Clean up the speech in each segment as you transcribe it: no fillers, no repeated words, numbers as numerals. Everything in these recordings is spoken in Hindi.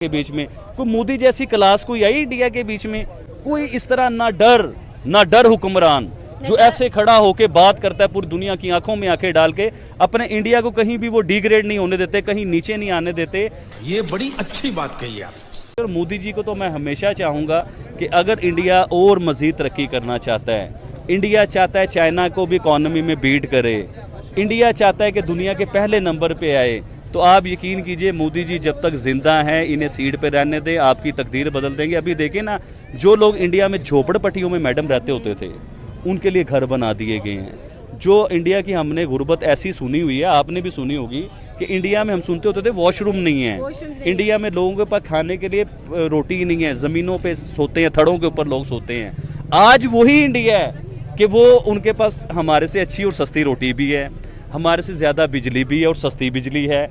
के बीच में कोई मोदी जैसी क्लास कोई आई इंडिया के बीच में, कोई इस तरह ना डर हुक्मरान जो ऐसे खड़ा होके बात करता है पूरी दुनिया की आंखों में आंखें डाल के, अपने इंडिया को कहीं भी वो डिग्रेड नहीं होने देते, कहीं नीचे नहीं आने देते। ये बड़ी अच्छी बात कही आप। और मोदी जी को तो मैं हमेशा चाहूँगा कि अगर इंडिया और मज़ीद तरक्की करना चाहता है, इंडिया चाहता है चाइना को भी इकॉनमी में बीट करे, इंडिया चाहता है कि दुनिया के पहले नंबर पे आए, तो आप यकीन कीजिए मोदी जी जब तक जिंदा हैं इन्हें सीट पे रहने दें, आपकी तकदीर बदल देंगे। अभी देखिए ना, जो लोग इंडिया में झोपड़पट्टियों में मैडम रहते होते थे उनके लिए घर बना दिए गए हैं। जो इंडिया की हमने गुर्बत ऐसी सुनी हुई है, आपने भी सुनी होगी कि इंडिया में हम सुनते होते थे वॉशरूम नहीं है, इंडिया में लोगों के पास खाने के लिए रोटी नहीं है, ज़मीनों पे सोते हैं, थड़ों के ऊपर लोग सोते हैं। आज वही इंडिया है कि वो उनके पास हमारे से अच्छी और सस्ती रोटी भी है, हमारे से ज़्यादा बिजली भी है और सस्ती बिजली है।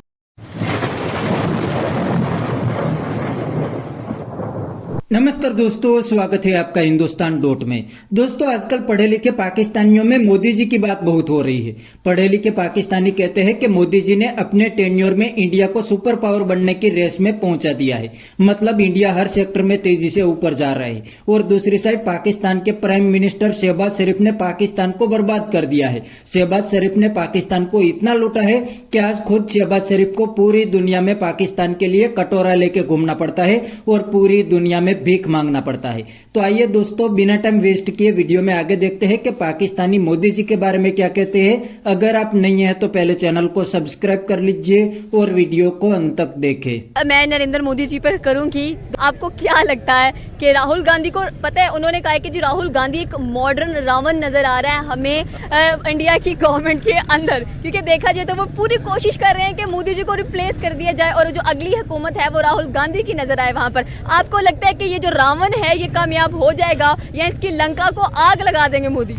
नमस्कार दोस्तों, स्वागत है आपका हिंदुस्तान डॉट में। दोस्तों, आजकल पढ़े लिखे पाकिस्तानियों में मोदी जी की बात बहुत हो रही है। पढ़े लिखे पाकिस्तानी कहते हैं कि मोदी जी ने अपने टेन्योर में इंडिया को सुपर पावर बनने की रेस में पहुंचा दिया है। मतलब इंडिया हर सेक्टर में तेजी से ऊपर जा रहा है। और दूसरी साइड पाकिस्तान के प्राइम मिनिस्टर शहबाज शरीफ ने पाकिस्तान को बर्बाद कर दिया है। शहबाज शरीफ ने पाकिस्तान को इतना लूटा है कि आज खुद शहबाज शरीफ को पूरी दुनिया में पाकिस्तान के लिए कटोरा लेके घूमना पड़ता है और पूरी दुनिया में भीख मांगना पड़ता है। तो आइए दोस्तों, बिना टाइम वेस्ट किए वीडियो में आगे देखते हैं कि पाकिस्तानी मोदी जी के बारे में क्या कहते हैं। अगर आप नहीं हैं तो पहले चैनल को सब्सक्राइब कर लीजिए और वीडियो को अंत तक देखें। मैं नरेंद्र मोदी जी पर करूंगी। आपको क्या लगता है कि राहुल गांधी को पता है, उन्होंने कहा है कि जी राहुल गांधी एक मॉडर्न रावण नजर आ रहा है हमें इंडिया की गवर्नमेंट के अंदर, क्योंकि देखा जाए तो वो पूरी कोशिश कर रहे हैं कि मोदी जी को रिप्लेस कर दिया जाए और जो अगली हुकूमत है वो राहुल गांधी की नजर आए वहां पर। आपको लगता है कि ये जो रावण है ये कामयाब हो जाएगा या इसकी लंका को आग लगा देंगे मोदी?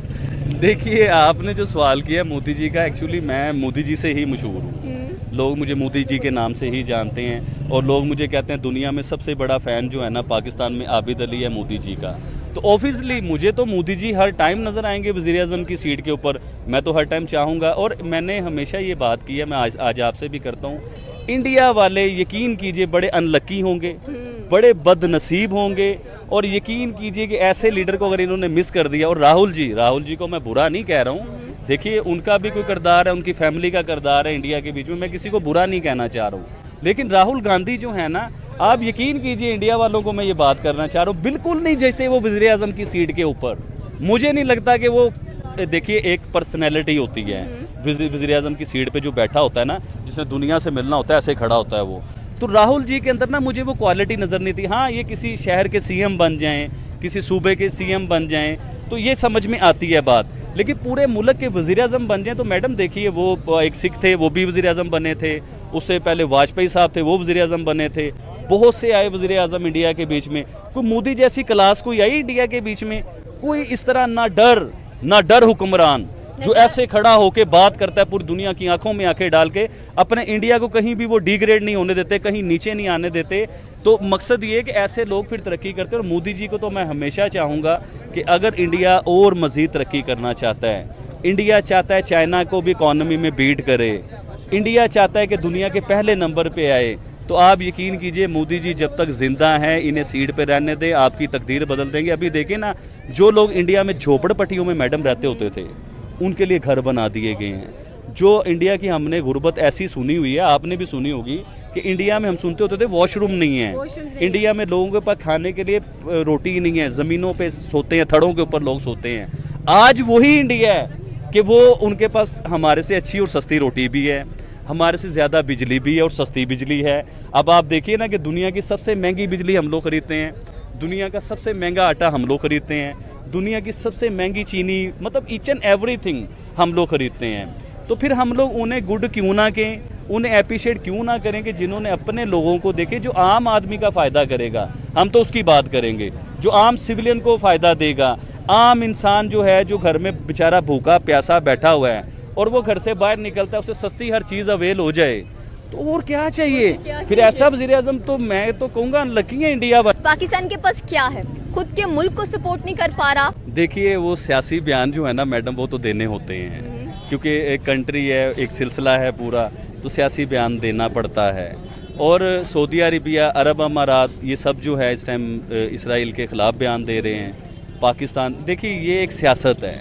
देखिए, आपने जो सवाल किया मोदी जी का, एक्चुअली मैं मोदी जी से ही मशहूर हूँ। लोग मुझे मोदी जी के नाम से ही जानते हैं और लोग मुझे कहते हैं दुनिया में सबसे बड़ा फ़ैन जो है ना पाकिस्तान में आबिद अली है मोदी जी का। तो ऑब्वियसली मुझे तो मोदी जी हर टाइम नज़र आएंगे वज़ीर आज़म की सीट के ऊपर, मैं तो हर टाइम चाहूँगा। और मैंने हमेशा ये बात की है, मैं आज आपसे भी करता हूँ, इंडिया वाले यकीन कीजिए बड़े अनलकी होंगे, बड़े बदनसीब होंगे। और यकीन कीजिए कि ऐसे लीडर को अगर इन्होंने मिस कर दिया, और राहुल जी को मैं बुरा नहीं कह रहा हूँ, देखिए उनका भी कोई किरदार है, उनकी फैमिली का किरदार है इंडिया के बीच में, मैं किसी को बुरा नहीं कहना चाह रहा हूँ। लेकिन राहुल गांधी जो है ना, आप यकीन कीजिए इंडिया वालों को मैं ये बात करना चाह रहा हूँ, बिल्कुल नहीं जचते वो वज़ीर आज़म की सीट के ऊपर। मुझे नहीं लगता कि वो, देखिए एक पर्सनैलिटी होती है वज़ीर आज़म की सीट पे जो बैठा होता है ना, जिसने दुनिया से मिलना होता है, ऐसे खड़ा होता है वो। तो राहुल जी के अंदर ना मुझे वो क्वालिटी नज़र नहीं थी। हाँ, ये किसी शहर के सीएम बन जाएं, किसी सूबे के सीएम बन जाएं तो ये समझ में आती है बात, लेकिन पूरे मुल्क के वज़ीर आज़म बन जाएं तो मैडम देखिए, वो एक सिख थे वो भी वज़ीर आज़म बने थे, उससे पहले वाजपेयी साहब थे वो वज़ीर आज़म बने थे, बहुत से आए वज़ीर आज़म इंडिया के बीच में। कोई मोदी जैसी क्लास कोई आई इंडिया के बीच में, कोई इस तरह ना डर हुक्मरान जो ऐसे खड़ा होके बात करता है पूरी दुनिया की आंखों में आंखें डाल के, अपने इंडिया को कहीं भी वो डिग्रेड नहीं होने देते, कहीं नीचे नहीं आने देते। तो मकसद ये है कि ऐसे लोग फिर तरक्की करते हैं। और मोदी जी को तो मैं हमेशा चाहूँगा कि अगर इंडिया और मज़ीद तरक्की करना चाहता है, इंडिया चाहता है चाइना को भी इकॉनमी में बीट करे, इंडिया चाहता है कि दुनिया के पहले नंबर पर आए, तो आप यकीन कीजिए मोदी जी जब तक जिंदा हैं इन्हें सीट पे रहने दें, आपकी तकदीर बदल देंगे। अभी देखिए ना, जो लोग इंडिया में झोपड़पट्टियों में मैडम रहते होते थे उनके लिए घर बना दिए गए हैं। जो इंडिया की हमने गुर्बत ऐसी सुनी हुई है, आपने भी सुनी होगी कि इंडिया में हम सुनते होते थे वॉशरूम नहीं है, इंडिया में लोगों के पास खाने के लिए रोटी नहीं है, ज़मीनों पे सोते हैं, थड़ों के ऊपर लोग सोते हैं। आज वही इंडिया है कि वो उनके पास हमारे से अच्छी और सस्ती रोटी भी है, हमारे से ज़्यादा बिजली भी है और सस्ती बिजली है। अब आप देखिए ना कि दुनिया की सबसे महंगी बिजली हम लोग खरीदते हैं, दुनिया का सबसे महंगा आटा हम लोग खरीदते हैं, दुनिया की सबसे महंगी चीनी, मतलब ईच एंड एवरीथिंग हम लोग खरीदते हैं। तो फिर हम लोग उन्हें गुड क्यों ना कहें, उन्हें अप्रिशिएट क्यों ना करें कि जिन्होंने अपने लोगों को देखे, जो आम आदमी का फ़ायदा करेगा, हम तो उसकी बात करेंगे, जो आम सिविलियन को फ़ायदा देगा। आम इंसान जो है, जो घर में बेचारा भूखा प्यासा बैठा हुआ है और वो घर से बाहर निकलता है, उसे सस्ती हर चीज़ अवेल हो जाए, तो और क्या चाहिए? फिर ऐसा वज़ीर आज़म तो मैं तो कहूँगा अनलकी है इंडिया वाला। पाकिस्तान के पास क्या है, खुद के मुल्क को सपोर्ट नहीं कर पा रहा। देखिए, वो सियासी बयान जो है ना मैडम, वो तो देने होते हैं, क्योंकि एक कंट्री है, एक सिलसिला है पूरा, तो सियासी बयान देना पड़ता है। और सऊदी अरबिया, अरब अमारात, ये सब जो है इस टाइम इसराइल के ख़िलाफ़ बयान दे रहे हैं। पाकिस्तान, देखिए ये एक सियासत है,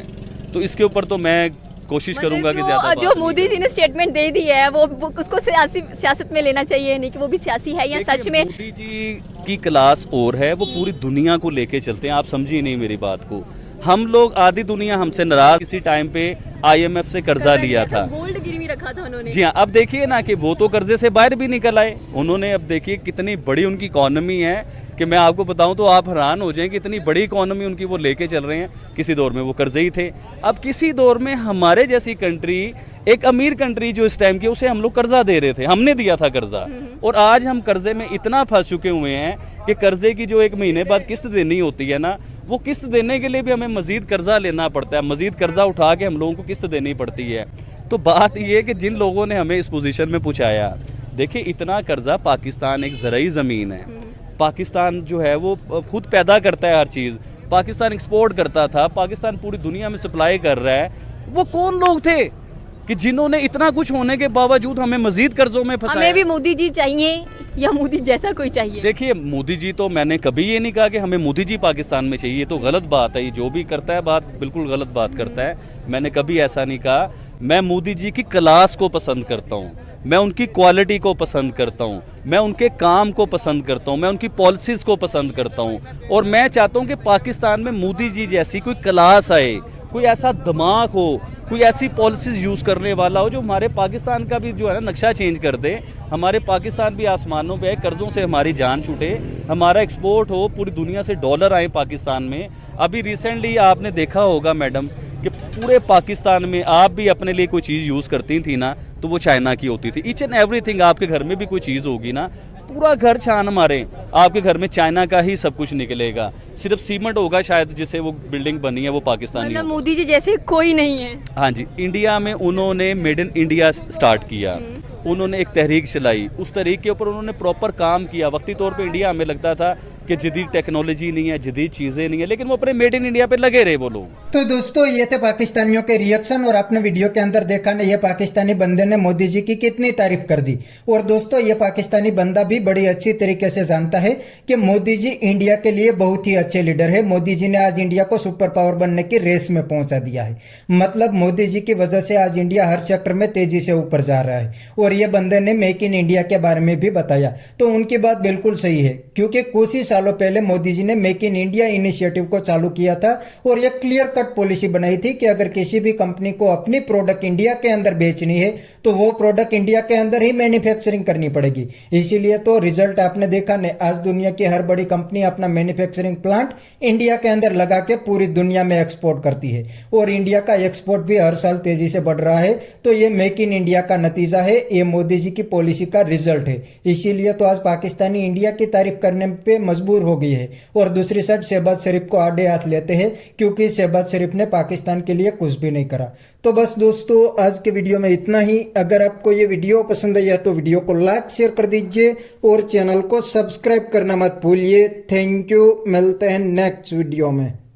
तो इसके ऊपर तो मैं कोशिश करूंगा कि ज़्यादा जो मोदी जी ने स्टेटमेंट दे दी है वो उसको सियासत में लेना चाहिए, नहीं कि वो भी सियासी है या सच में। मोदी जी की क्लास और है, वो पूरी दुनिया को लेके चलते हैं। आप समझिए नहीं मेरी बात को। हम लोग, आधी दुनिया हमसे नाराज, किसी टाइम पे IMF से कर्जा लिया था, गोल्ड गिरवी रखा था उन्होंने। जी हाँ, अब देखिए ना कि वो तो कर्जे से बाहर भी निकल आए उन्होंने। अब देखिए कितनी बड़ी उनकी इकॉनमी है कि मैं आपको बताऊं तो आप हैरान हो जाएं कि इतनी बड़ी इकॉनमी उनकी वो लेके चल रहे हैं। किसी दौर में वो कर्जे ही थे। अब किसी दौर में हमारे जैसी कंट्री, एक अमीर कंट्री जो इस टाइम की, उसे हम लोग कर्जा दे रहे थे, हमने दिया था कर्जा, और आज हम कर्जे में इतना फंस चुके हुए हैं कि कर्जे की जो 1 महीने बाद किस्त देनी होती है ना, वो किस्त देने के लिए भी हमें मजीद कर्जा लेना पड़ता है, मजीद कर्जा उठा के हम लोगों को किस्त देनी पड़ती है। तो बात ये है कि जिन लोगों ने हमें इस पोजीशन में पहुंचाया, देखिए इतना कर्जा, पाकिस्तान एक ज़रई ज़मीन है, पाकिस्तान जो है वो खुद पैदा करता है हर चीज़, पाकिस्तान एक्सपोर्ट करता था, पाकिस्तान पूरी दुनिया में सप्लाई कर रहा है। वो कौन लोग थे कि जिन्होंने इतना कुछ होने के बावजूद हमें मजीद कर्जों में फंसाया? हमें भी मोदी जी चाहिए या मोदी जैसा कोई चाहिए? देखिए मोदी जी तो, मैंने कभी ये नहीं कहा कि हमें मोदी जी पाकिस्तान में चाहिए, तो गलत बात है। ये जो भी करता है बात, बिल्कुल गलत बात करता है। मैंने कभी ऐसा नहीं कहा। मैं मोदी जी की क्लास को पसंद करता हूँ, मैं उनकी क्वालिटी को पसंद करता हूँ, मैं उनके काम को पसंद करता हूँ, मैं उनकी पॉलिसीज़ को पसंद करता हूँ, और मैं चाहता हूँ कि पाकिस्तान में मोदी जी जैसी कोई क्लास आए, कोई ऐसा दिमाग हो, कोई ऐसी पॉलिसीज़ यूज़ करने वाला हो जो हमारे पाकिस्तान का भी जो है ना नक्शा चेंज कर दे, हमारे पाकिस्तान भी आसमानों पे है, कर्ज़ों से हमारी जान छूटे, हमारा एक्सपोर्ट हो, पूरी दुनिया से डॉलर आए पाकिस्तान में। अभी रिसेंटली आपने देखा होगा मैडम कि पूरे पाकिस्तान में आप भी अपने लिए कोई चीज़ यूज़ करती थी ना, तो वो चाइना की होती थी। ईच एंड एवरीथिंग, आपके घर में भी कोई चीज़ होगी ना, पूरा घर छान मारे, आपके घर में चाइना का ही सब कुछ निकलेगा। सिर्फ सीमेंट होगा शायद जिससे वो बिल्डिंग बनी है, वो पाकिस्तानी मतलब होगा। मोदी जी जैसे कोई नहीं है। हाँ जी, इंडिया में उन्होंने मेड इन इंडिया स्टार्ट किया, उन्होंने एक तहरीक चलाई, उस तहरीक के ऊपर उन्होंने प्रॉपर काम किया। वक्ती तौर पे इंडिया हमें लगता था कि जदीद टेक्नोलॉजी नहीं है, जदीद चीज़ें नहीं है, लेकिन वो अपने मेड इन इंडिया पे लगे रहे वो लोग। तो दोस्तों ये थे पाकिस्तानियों के रिएक्शन, और आपने वीडियो के अंदर देखा ना, ये पाकिस्तानी बंदे ने मोदी जी की कितनी तारीफ कर दी। और दोस्तों ये पाकिस्तानी बंदा भी बड़ी अच्छी तरीके से जानता है कि मोदी जी इंडिया के लिए बहुत ही अच्छे लीडर है। मोदी जी ने आज इंडिया को सुपर पावर बनने की रेस में पहुंचा दिया है। मतलब मोदी जी की वजह से आज इंडिया हर सेक्टर में तेजी से ऊपर जा रहा है। और ये बंदे ने मेक इन इंडिया के बारे में भी बताया, तो उनकी बात बिल्कुल सही है, क्योंकि कुछ ही सालों पहले मोदी जी ने मेक इन इंडिया इनिशिएटिव को चालू किया था, और यह क्लियर कट पॉलिसी बनाई थी कि अगर किसी भी कंपनी को अपनी प्रोडक्ट इंडिया के अंदर बेचनी है तो वो प्रोडक्ट इंडिया के अंदर ही मैन्युफैक्चरिंग करनी पड़ेगी। इसीलिए तो रिजल्ट आपने देखा ने, आज दुनिया की हर बड़ी कंपनी अपना मैन्युफैक्चरिंग प्लांट इंडिया के अंदर लगा के पूरी दुनिया में एक्सपोर्ट करती है, और इंडिया का एक्सपोर्ट भी हर साल तेजी से बढ़ रहा है। तो ये मेक इन इंडिया का नतीजा है, ये मोदी जी की पॉलिसी का रिजल्ट है। इसीलिए तो आज पाकिस्तानी इंडिया की तारीफ करने पे मजबूर हो गई है, और दूसरी साइड शहबाज शरीफ को आड़े हाथ लेते हैं, क्योंकि शहबाज शरीफ ने पाकिस्तान के लिए कुछ भी नहीं करा। तो बस दोस्तों आज के वीडियो में इतना ही। अगर आपको ये वीडियो पसंद आया तो वीडियो को लाइक शेयर कर दीजिए, और चैनल को सब्सक्राइब करना मत भूलिए। थैंक यू, मिलते हैं नेक्स्ट वीडियो में।